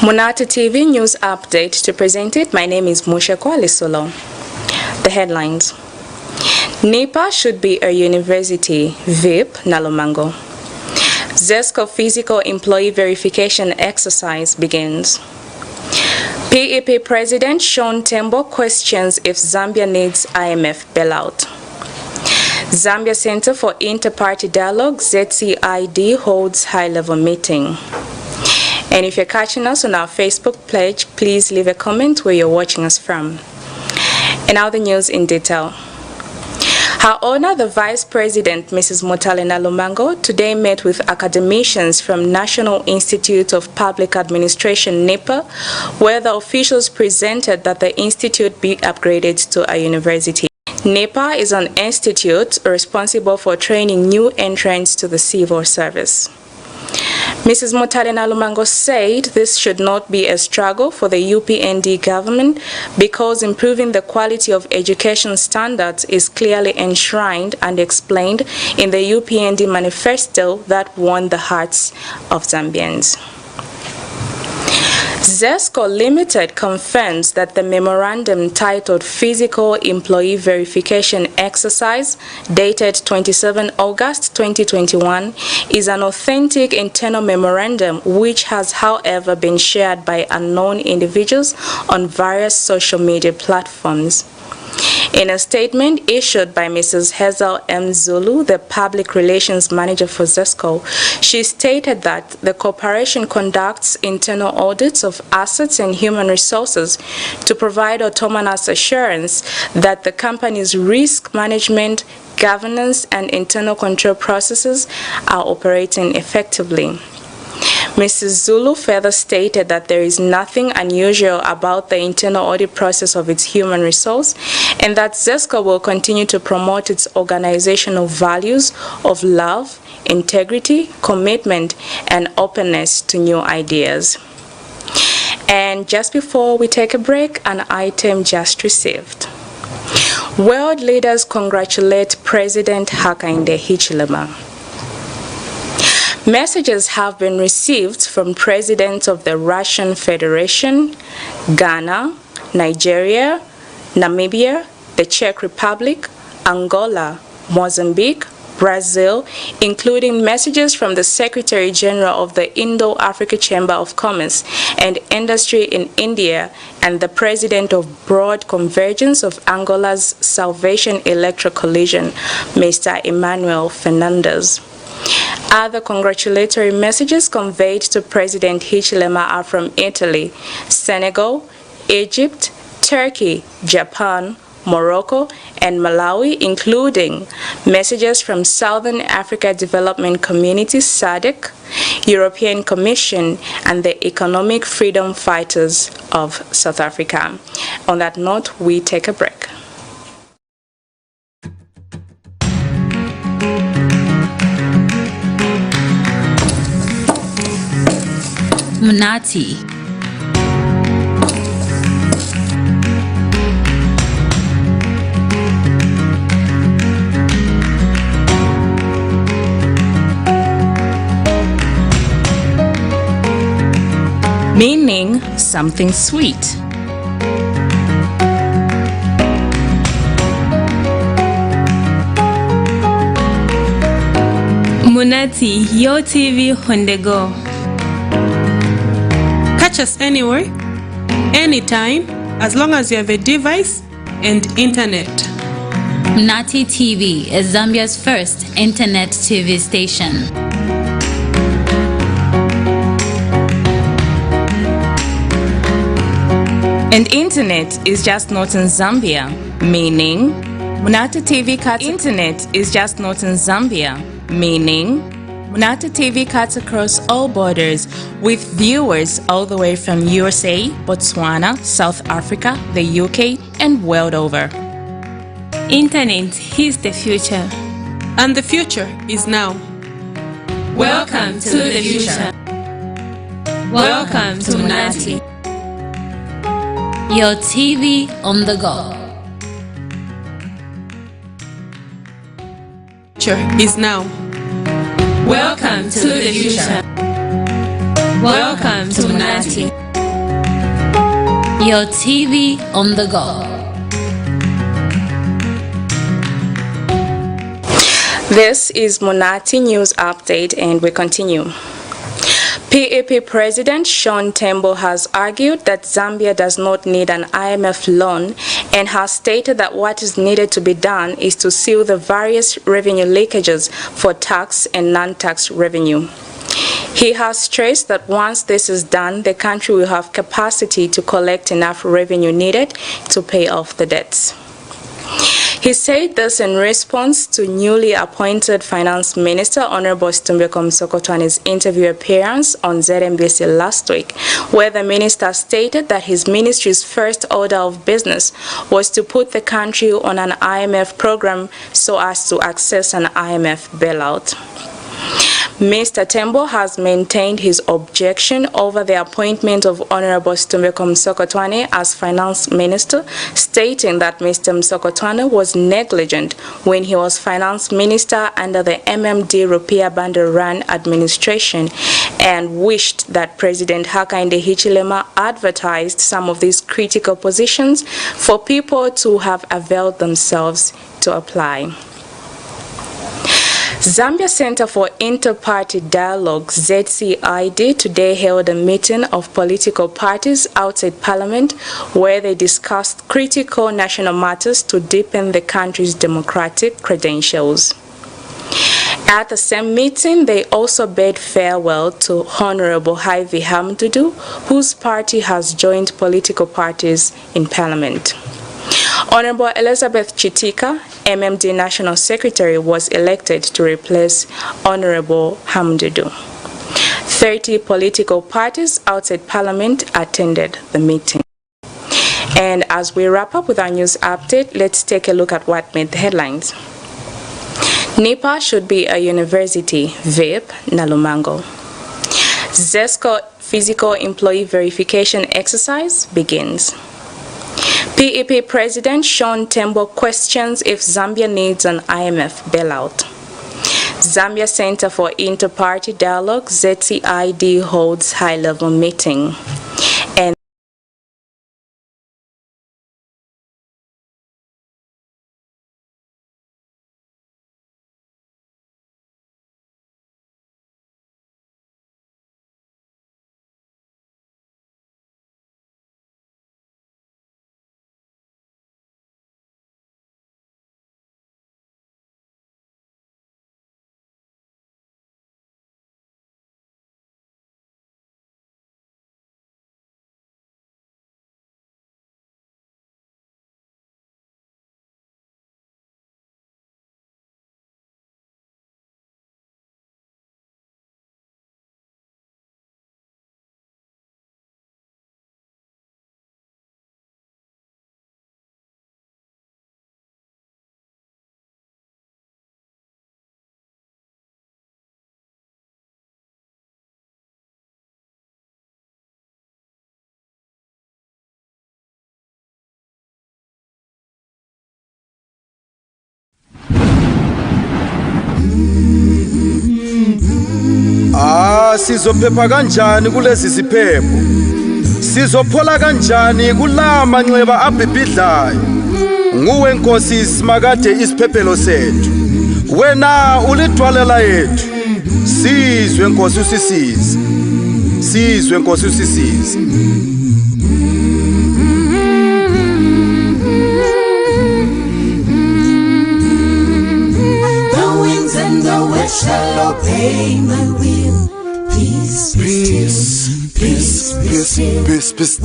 Munati TV News Update. To present it, my name is Mushekwa Lisolo. The headlines. NEPA should be a university, VIP Nalumango. ZESCO physical employee verification exercise begins. PEP President Sean Tembo questions if Zambia needs IMF bailout. Zambia Center for Inter-Party Dialogue, ZCID, holds high-level meeting. And if you're catching us on our Facebook page, please leave a comment where you're watching us from. And now the news in detail. Her Honor, the Vice President, Mrs. Mutale Nalumango, today met with academicians from National Institute of Public Administration, NEPA, where the officials presented that the institute be upgraded to a university. NEPA is an institute responsible for training new entrants to the civil service. Mrs. Mutale Nalumango said this should not be a struggle for the UPND government because improving the quality of education standards is clearly enshrined and explained in the UPND manifesto that won the hearts of Zambians. ZESCO Limited confirms that the memorandum titled Physical Employee Verification Exercise, dated 27 August 2021, is an authentic internal memorandum which has, however, been shared by unknown individuals on various social media platforms. In a statement issued by Mrs. Hazel M. Zulu, the Public Relations Manager for ZESCO, she stated that the corporation conducts internal audits of assets and human resources to provide autonomous assurance that the company's risk management, governance, and internal control processes are operating effectively. Mrs. Zulu further stated that there is nothing unusual about the internal audit process of its human resource and that ZESCO will continue to promote its organizational values of love, integrity, commitment, and openness to new ideas. And just before we take a break, an item just received. World leaders congratulate President Hakainde Hichilema. Messages have been received from presidents of the Russian Federation, Ghana, Nigeria, Namibia, the Czech Republic, Angola, Mozambique, Brazil, including messages from the Secretary General of the Indo-Africa Chamber of Commerce and Industry in India and the President of Broad Convergence of Angola's Salvation Electoral Coalition, Mr. Emmanuel Fernandez. Other congratulatory messages conveyed to President Hichilema are from Italy, Senegal, Egypt, Turkey, Japan, Morocco, and Malawi, including messages from Southern Africa Development Community (SADC), European Commission, and the Economic Freedom Fighters of South Africa. On that note, we take a break. Munati. Meaning something sweet. Munati, your TV on the go. Catch us anywhere, anytime, as long as you have a device and internet. Munati TV is Zambia's first internet TV station. And internet is just not in Zambia, meaning Munati TV cuts internet is just not in Zambia, meaning Munati TV cuts across all borders with viewers all the way from USA, Botswana, South Africa, the UK, and world over. Internet is the future. And the future is now. Welcome to the future. Welcome to Munati. Your TV on the go. Future is now. Welcome to the future. Welcome to Munati. your TV on the go. This is Munati News Update, and we continue. PEP President Sean Tembo has argued that Zambia does not need an IMF loan and has stated that what is needed to be done is to seal the various revenue leakages for tax and non-tax revenue. He has stressed that once this is done, the country will have capacity to collect enough revenue needed to pay off the debts. He said this in response to newly appointed Finance Minister Honorable Stumbeko Msokotwane's interview appearance on ZMBC last week, where the minister stated that his ministry's first order of business was to put the country on an IMF program so as to access an IMF bailout. Mr. Tembo has maintained his objection over the appointment of Honorable Stumbeko Msokotwane as Finance Minister, stating that Mr. Msokotwane was negligent when he was Finance Minister under the MMD Rupia Bandaran administration and wished that President Hakainde Hichilema advertised some of these critical positions for people to have availed themselves to apply. Zambia Center for Inter-Party Dialogue, ZCID, today held a meeting of political parties outside Parliament where they discussed critical national matters to deepen the country's democratic credentials. At the same meeting, they also bade farewell to Honorable Hyvie Hamdudu, whose party has joined political parties in Parliament. Honorable Elizabeth Chitika, MMD National Secretary, was elected to replace Honorable Hamdudu. 30 political parties outside Parliament attended the meeting. And as we wrap up with our news update, let's take a look at what made the headlines. NIPA should be a university, VIP, Nalumango. ZESCO physical employee verification exercise begins. PEP President Sean Tembo questions if Zambia needs an IMF bailout. Zambia Center for Inter-Party Dialogue, ZCID, holds high-level meeting. And sizophepha kanjani kulezi ziphepho? Sizophola kanjani kulama nxeba abhibhidlayo? Nguwe Nkosi Simakade isiphephelo sethu. Wena ulidwalela yethu. Sizwe Nkosi usisize. Sizwe Nkosi usisize. The winds and the waves shall obey my will. Peace, peace, peace, peace, peace, peace.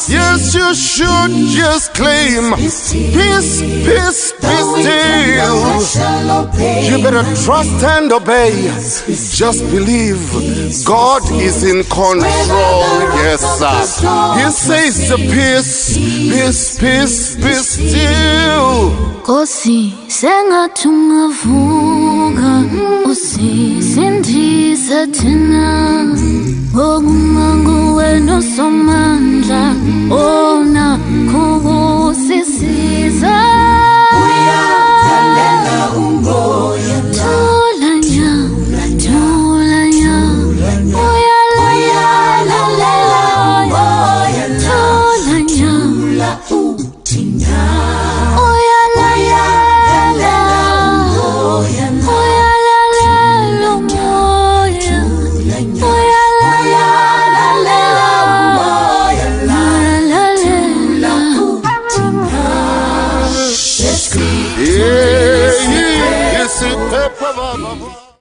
Yes, you should just claim peace, peace, peace still. You better trust and obey. Just believe God is in control. Yes, sir. He says the peace, peace, peace, peace still. Kosi sengathi ungavuka usisindise thina ngokumanguwe nosomandla ona kukusisiza Uyathandela umoya tholanya uyalalela ba ba ba ba.